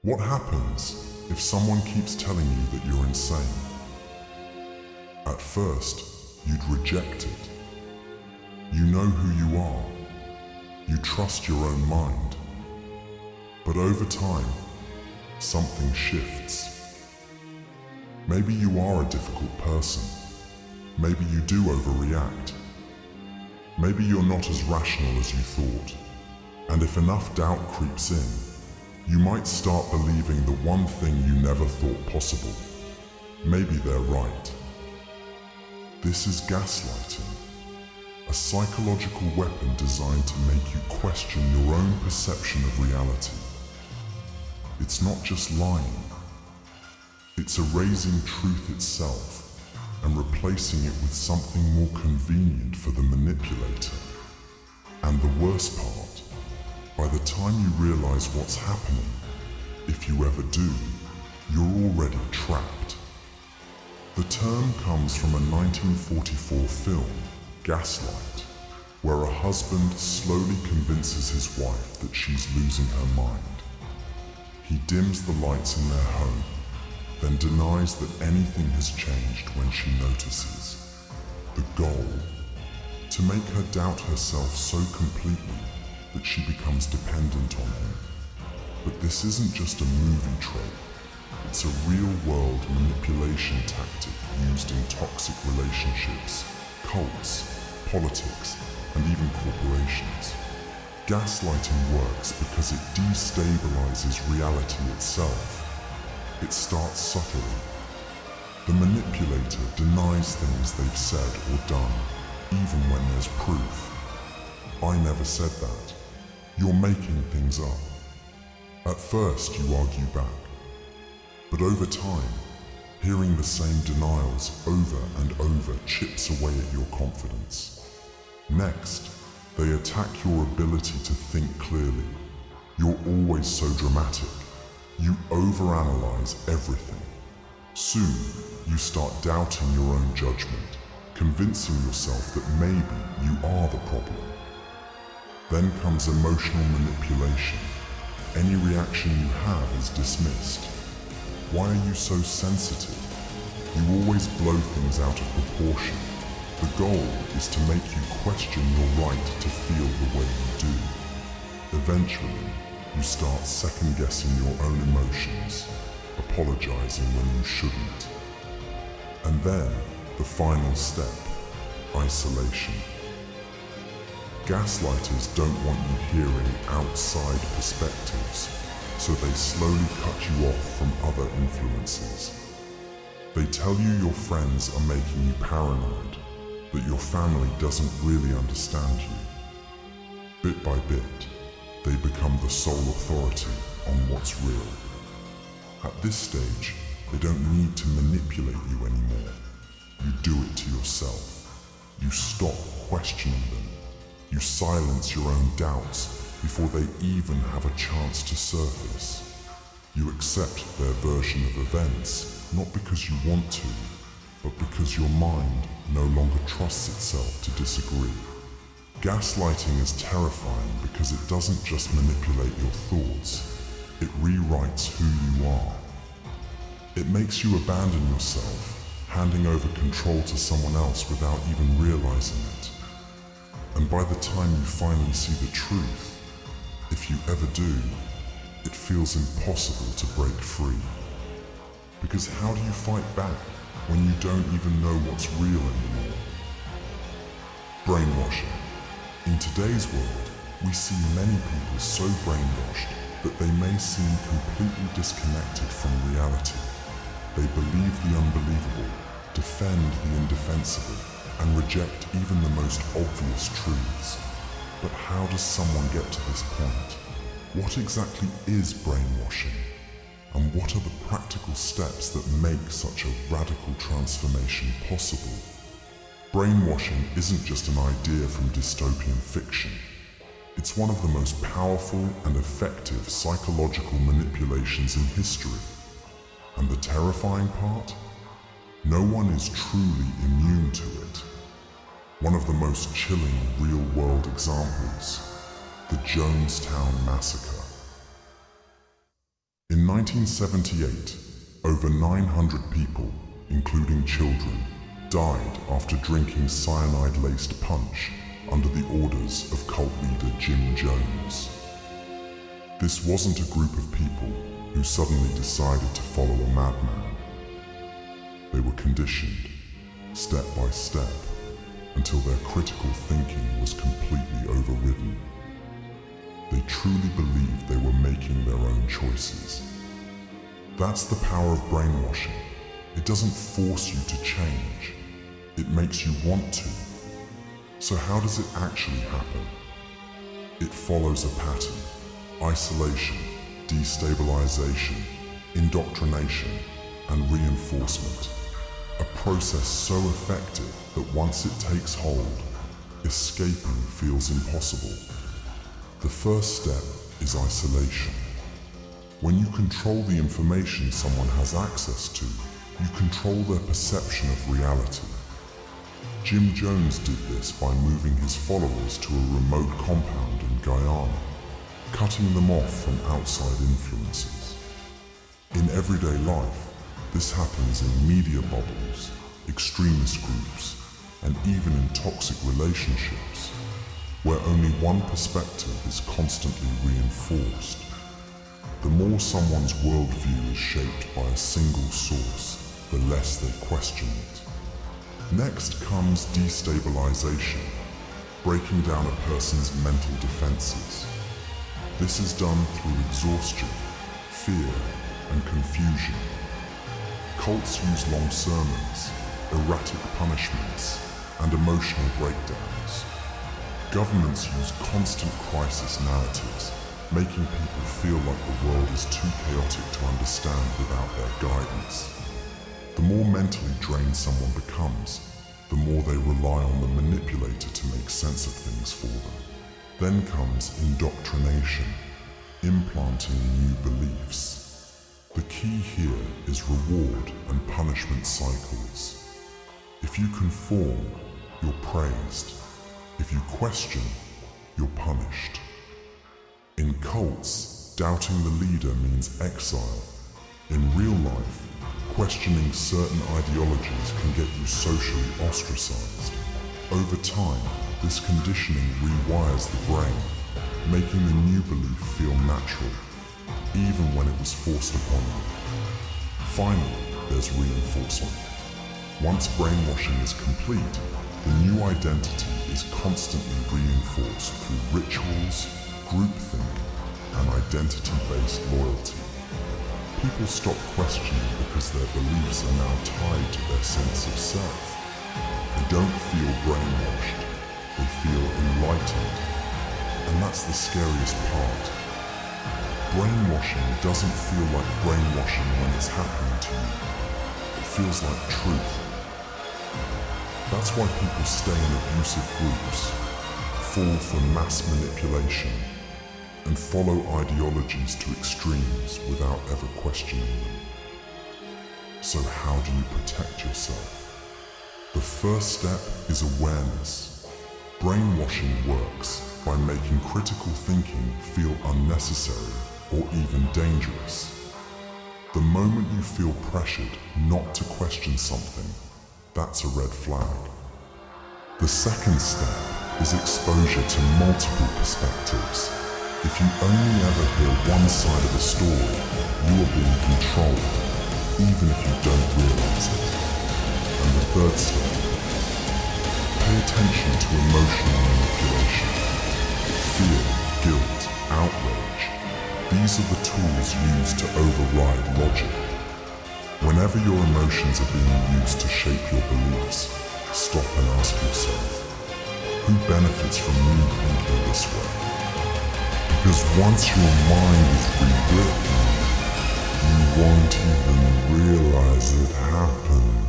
What happens if someone keeps telling you that you're insane? At first, you'd reject it. You know who you are. You trust your own mind. But over time, something shifts. Maybe you are a difficult person. Maybe you do overreact. Maybe you're not as rational as you thought. And if enough doubt creeps in, you might start believing the one thing you never thought possible. Maybe they're right. This is gaslighting, a psychological weapon designed to make you question your own perception of reality. It's not just lying. It's erasing truth itself and replacing it with something more convenient for the manipulator. And the worst part, by the time you realize what's happening, if you ever do, you're already trapped. The term comes from a 1944 film, Gaslight, where a husband slowly convinces his wife that she's losing her mind. He dims the lights in their home, then denies that anything has changed when she notices. The goal? To make her doubt herself so completely that she becomes dependent on him. But this isn't just a movie trope. It's a real-world manipulation tactic used in toxic relationships, cults, politics, and even corporations. Gaslighting works because it destabilizes reality itself. It starts subtly. The manipulator denies things they've said or done, even when there's proof. I never said that. You're making things up. At first you argue back. But over time, hearing the same denials over and over chips away at your confidence. Next, they attack your ability to think clearly. You're always so dramatic. You overanalyze everything. Soon, you start doubting your own judgment, convincing yourself that maybe you are the problem. Then comes emotional manipulation. Any reaction you have is dismissed. Why are you so sensitive? You always blow things out of proportion. The goal is to make you question your right to feel the way you do. Eventually, you start second-guessing your own emotions, apologizing when you shouldn't. And then, the final step, isolation. Gaslighters don't want you hearing outside perspectives, so they slowly cut you off from other influences. They tell you your friends are making you paranoid, that your family doesn't really understand you. Bit by bit, they become the sole authority on what's real. At this stage, they don't need to manipulate you anymore. You do it to yourself. You stop questioning them. You silence your own doubts before they even have a chance to surface. You accept their version of events, not because you want to, but because your mind no longer trusts itself to disagree. Gaslighting is terrifying because it doesn't just manipulate your thoughts, it rewrites who you are. It makes you abandon yourself, handing over control to someone else without even realizing it. And by the time you finally see the truth, if you ever do, it feels impossible to break free. Because how do you fight back when you don't even know what's real anymore? Brainwashing. In today's world, we see many people so brainwashed that they may seem completely disconnected from reality. They believe the unbelievable, defend the indefensible, and reject even the most obvious truths. But how does someone get to this point? What exactly is brainwashing? And what are the practical steps that make such a radical transformation possible? Brainwashing isn't just an idea from dystopian fiction. It's one of the most powerful and effective psychological manipulations in history. And the terrifying part? No one is truly immune to it. One of the most chilling real-world examples, the Jonestown Massacre. In 1978, over 900 people, including children, died after drinking cyanide-laced punch under the orders of cult leader Jim Jones. This wasn't a group of people who suddenly decided to follow a madman. They were conditioned, step by step, until their critical thinking was completely overridden. They truly believed they were making their own choices. That's the power of brainwashing. It doesn't force you to change. It makes you want to. So how does it actually happen? It follows a pattern: isolation, destabilization, indoctrination, and reinforcement. A process so effective that once it takes hold, escaping feels impossible. The first step is isolation. When you control the information someone has access to, you control their perception of reality. Jim Jones did this by moving his followers to a remote compound in Guyana, cutting them off from outside influences. In everyday life, this happens in media bubbles, extremist groups, and even in toxic relationships, where only one perspective is constantly reinforced. The more someone's worldview is shaped by a single source, the less they question it. Next comes destabilization, breaking down a person's mental defenses. This is done through exhaustion, fear, and confusion. Cults use long sermons, erratic punishments, and emotional breakdowns. Governments use constant crisis narratives, making people feel like the world is too chaotic to understand without their guidance. The more mentally drained someone becomes, the more they rely on the manipulator to make sense of things for them. Then comes indoctrination, implanting new beliefs. The key here is reward and punishment cycles. If you conform, you're praised. If you question, you're punished. In cults, doubting the leader means exile. In real life, questioning certain ideologies can get you socially ostracized. Over time, this conditioning rewires the brain, making the new belief feel natural, even when it was forced upon you. Finally, there's reinforcement. Once brainwashing is complete, the new identity is constantly reinforced through rituals, groupthink, and identity-based loyalty. People stop questioning because their beliefs are now tied to their sense of self. They don't feel brainwashed, they feel enlightened. And that's the scariest part. Brainwashing doesn't feel like brainwashing when it's happening to you. It feels like truth. That's why people stay in abusive groups, fall for mass manipulation, and follow ideologies to extremes without ever questioning them. So how do you protect yourself? The first step is awareness. Brainwashing works by making critical thinking feel unnecessary or even dangerous. The moment you feel pressured not to question something, that's a red flag. The second step is exposure to multiple perspectives. If you only ever hear one side of a story, you are being controlled, even if you don't realize it. And the third step, pay attention to emotional manipulation. Fear, guilt, outrage. These are the tools used to override logic. Whenever your emotions are being used to shape your beliefs, stop and ask yourself, who benefits from me thinking this way? Because once your mind is rewritten, you won't even realize it happened.